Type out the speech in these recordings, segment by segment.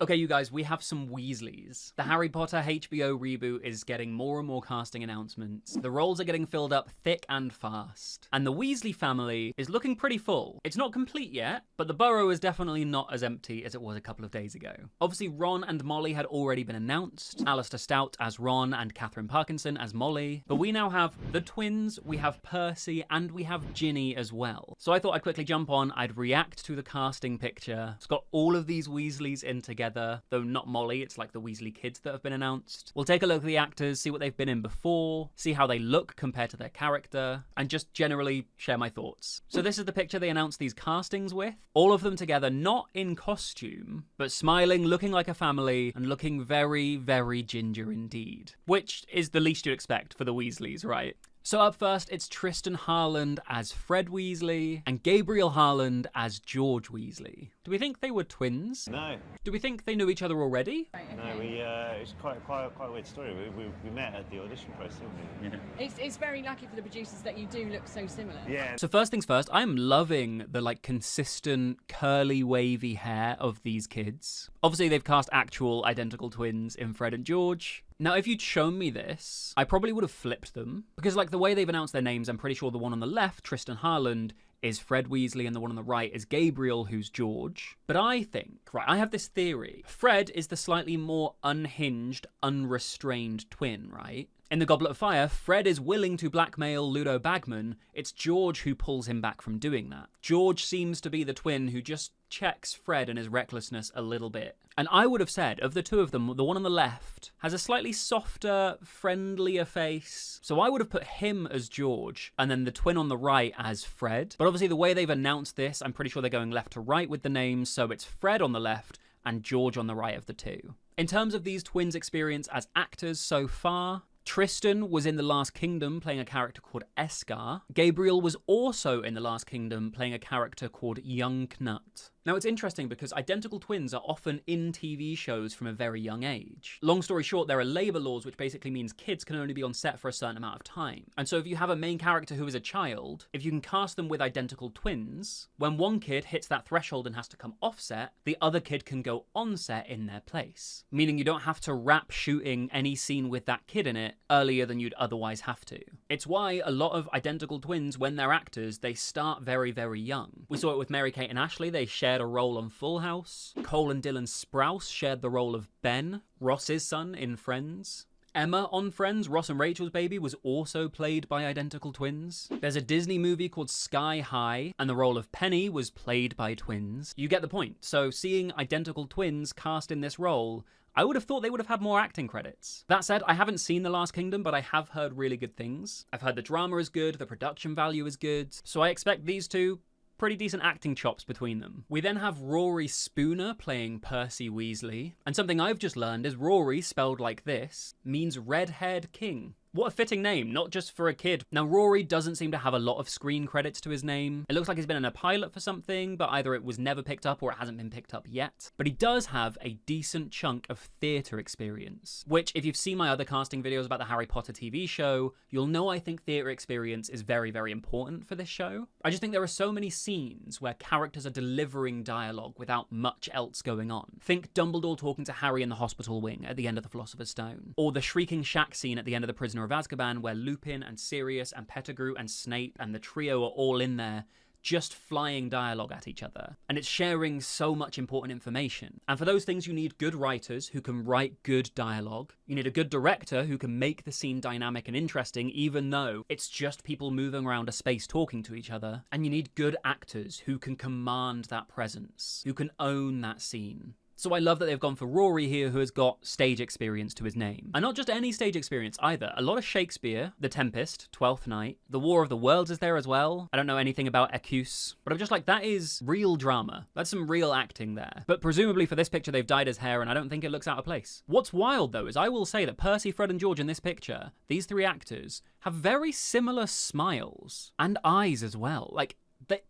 Okay, you guys, we have some Weasleys. The Harry Potter HBO reboot is getting more and more casting announcements. The roles are getting filled up thick and fast. And the Weasley family is looking pretty full. It's not complete yet, but the burrow is definitely not as empty as it was a couple of days ago. Obviously, Ron and Molly had already been announced. Alastair Stout as Ron and Catherine Parkinson as Molly. But we now have the twins, we have Percy, and we have Ginny as well. So I thought I'd quickly jump on, I'd react to the casting picture. It's got all of these Weasleys in together. Though not Molly, it's like the Weasley kids that have been announced. We'll take a look at the actors, see what they've been in before, see how they look compared to their character, and just generally share my thoughts. So this is the picture they announced these castings with. All of them together, not in costume, but smiling, looking like a family, and looking very, very ginger indeed. Which is the least you'd expect for the Weasleys, right? So up first, it's Tristan Harland as Fred Weasley and Gabriel Harland as George Weasley. Do we think they were twins? No. Do we think they knew each other already? Right, okay. No, it's quite a weird story. We met at the audition process, didn't we? Yeah. It's very lucky for the producers that you do look so similar. Yeah. So first things first, I'm loving the like consistent curly wavy hair of these kids. Obviously they've cast actual identical twins in Fred and George. Now, if you'd shown me this, I probably would have flipped them. Because, like, the way they've announced their names, I'm pretty sure the one on the left, Tristan Harland, is Fred Weasley, and the one on the right is Gabriel, who's George. But I think, right, I have this theory. Fred is the slightly more unhinged, unrestrained twin, right? In the Goblet of Fire, Fred is willing to blackmail Ludo Bagman. It's George who pulls him back from doing that. George seems to be the twin who just checks Fred and his recklessness a little bit. And I would have said, of the two of them, the one on the left has a slightly softer, friendlier face. So I would have put him as George, and then the twin on the right as Fred. But obviously the way they've announced this, I'm pretty sure they're going left to right with the names, so it's Fred on the left and George on the right of the two. In terms of these twins' experience as actors so far, Tristan was in The Last Kingdom playing a character called Escar. Gabriel was also in The Last Kingdom playing a character called Young Knut. Now, it's interesting because identical twins are often in TV shows from a very young age. Long story short, there are labor laws, which basically means kids can only be on set for a certain amount of time. And so if you have a main character who is a child, if you can cast them with identical twins, when one kid hits that threshold and has to come off set, the other kid can go on set in their place. Meaning you don't have to wrap shooting any scene with that kid in it earlier than you'd otherwise have to. It's why a lot of identical twins, when they're actors, they start very, very young. We saw it with Mary-Kate and Ashley. They shared a role on Full House. Cole and Dylan Sprouse shared the role of Ben, Ross's son in Friends. Emma on Friends, Ross and Rachel's baby, was also played by identical twins. There's a Disney movie called Sky High, and the role of Penny was played by twins. You get the point. So seeing identical twins cast in this role, I would have thought they would have had more acting credits. That said, I haven't seen The Last Kingdom, but I have heard really good things. I've heard the drama is good, the production value is good, so I expect these two pretty decent acting chops between them. We then have Ruari Spooner playing Percy Weasley, and something I've just learned is Ruari, spelled like this, means red-haired king. What a fitting name, not just for a kid. Now, Ruari doesn't seem to have a lot of screen credits to his name. It looks like he's been in a pilot for something, but either it was never picked up or it hasn't been picked up yet. But he does have a decent chunk of theatre experience, which, if you've seen my other casting videos about the Harry Potter TV show, you'll know I think theatre experience is very, very important for this show. I just think there are so many scenes where characters are delivering dialogue without much else going on. Think Dumbledore talking to Harry in the hospital wing at the end of The Philosopher's Stone, or the Shrieking Shack scene at the end of The Prisoner of Azkaban, where Lupin and Sirius and Pettigrew and Snape and the trio are all in there just flying dialogue at each other. And it's sharing so much important information. And for those things, you need good writers who can write good dialogue. You need a good director who can make the scene dynamic and interesting, even though it's just people moving around a space talking to each other. And you need good actors who can command that presence, who can own that scene. So I love that they've gone for Ruari here, who has got stage experience to his name. And not just any stage experience either. A lot of Shakespeare, The Tempest, Twelfth Night, The War of the Worlds is there as well. I don't know anything about Écus, but I'm just like, that is real drama. That's some real acting there. But presumably for this picture, they've dyed his hair, and I don't think it looks out of place. What's wild, though, is I will say that Percy, Fred, and George in this picture, these three actors, have very similar smiles and eyes as well. Like,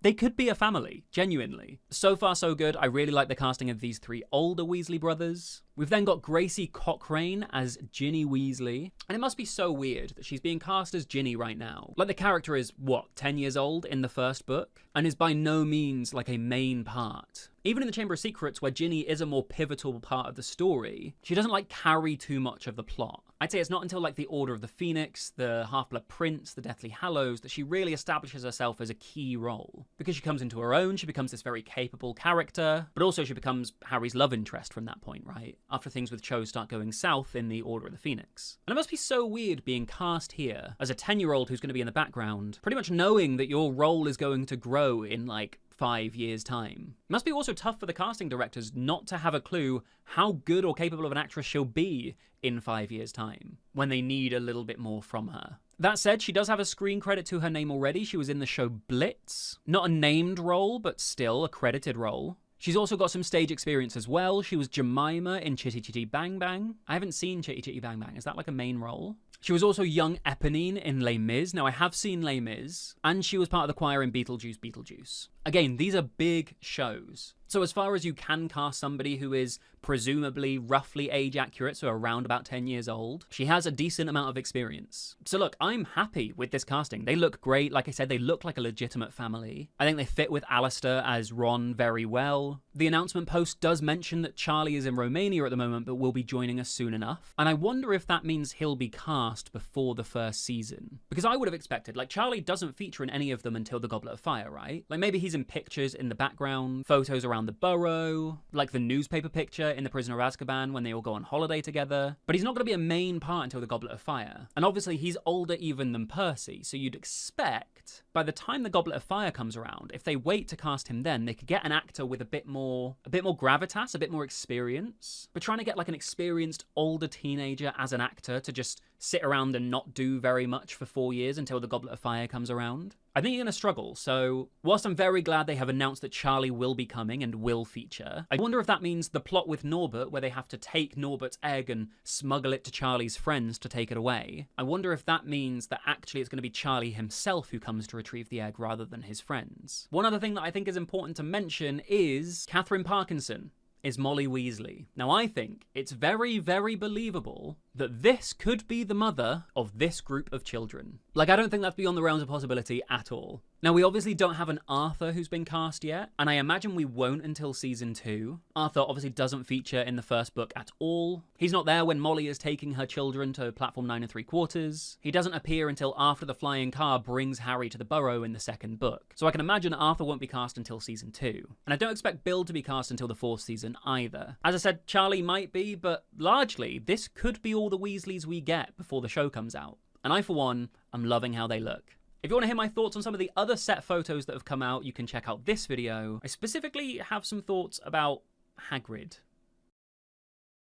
they could be a family, genuinely. So far, so good. I really like the casting of these three older Weasley brothers. We've then got Gracie Cochrane as Ginny Weasley. And it must be so weird that she's being cast as Ginny right now. Like, the character is, what, 10 years old in the first book? And is by no means like a main part. Even in the Chamber of Secrets, where Ginny is a more pivotal part of the story, she doesn't like carry too much of the plot. I'd say it's not until like the Order of the Phoenix, the Half-Blood Prince, the Deathly Hallows that she really establishes herself as a key role. Because she comes into her own, she becomes this very capable character, but also she becomes Harry's love interest from that point, right? After things with Cho start going south in the Order of the Phoenix. And it must be so weird being cast here as a 10-year-old who's going to be in the background, pretty much knowing that your role is going to grow in like 5 years' time. It must be also tough for the casting directors not to have a clue how good or capable of an actress she'll be in 5 years' time, when they need a little bit more from her. That said, she does have a screen credit to her name already. She was in the show Blitz. Not a named role, but still a credited role. She's also got some stage experience as well. She was Jemima in Chitty Chitty Bang Bang. I haven't seen Chitty Chitty Bang Bang. Is that like a main role? She was also young Eponine in Les Mis. Now, I have seen Les Mis, and she was part of the choir in Beetlejuice. Again, these are big shows. So as far as you can cast somebody who is presumably roughly age accurate, so around about 10 years old, she has a decent amount of experience. So look, I'm happy with this casting. They look great. Like I said, they look like a legitimate family. I think they fit with Alastair as Ron very well. The announcement post does mention that Charlie is in Romania at the moment, but will be joining us soon enough. And I wonder if that means he'll be cast before the first season. Because I would have expected, like, Charlie doesn't feature in any of them until the Goblet of Fire, right? Like, maybe he's in pictures in the background, photos around the burrow, like the newspaper picture in The Prisoner of Azkaban when they all go on holiday together. But he's not going to be a main part until the Goblet of Fire. And obviously he's older even than Percy, so you'd expect by the time the Goblet of Fire comes around, if they wait to cast him then, they could get an actor with a bit more gravitas, a bit more experience. But trying to get like an experienced older teenager as an actor to just sit around and not do very much for 4 years until the Goblet of Fire comes around, I think you're going to struggle. So whilst I'm very glad they have announced that Charlie will be coming and will feature, I wonder if that means the plot with Norbert, where they have to take Norbert's egg and smuggle it to Charlie's friends to take it away. I wonder if that means that actually it's going to be Charlie himself who comes to retrieve the egg rather than his friends. One other thing that I think is important to mention is Catherine Parkinson is Molly Weasley. Now, I think it's very, very believable that this could be the mother of this group of children. Like, I don't think that's beyond the realms of possibility at all. Now, we obviously don't have an Arthur who's been cast yet, and I imagine we won't until season 2. Arthur obviously doesn't feature in the first book at all. He's not there when Molly is taking her children to platform 9 3/4. He doesn't appear until after the flying car brings Harry to the burrow in the second book. So I can imagine Arthur won't be cast until season 2. And I don't expect Bill to be cast until the 4th season either. As I said, Charlie might be, but largely, this could be all the Weasleys we get before the show comes out. And I, for one, am loving how they look. If you want to hear my thoughts on some of the other set photos that have come out, you can check out this video. I specifically have some thoughts about Hagrid.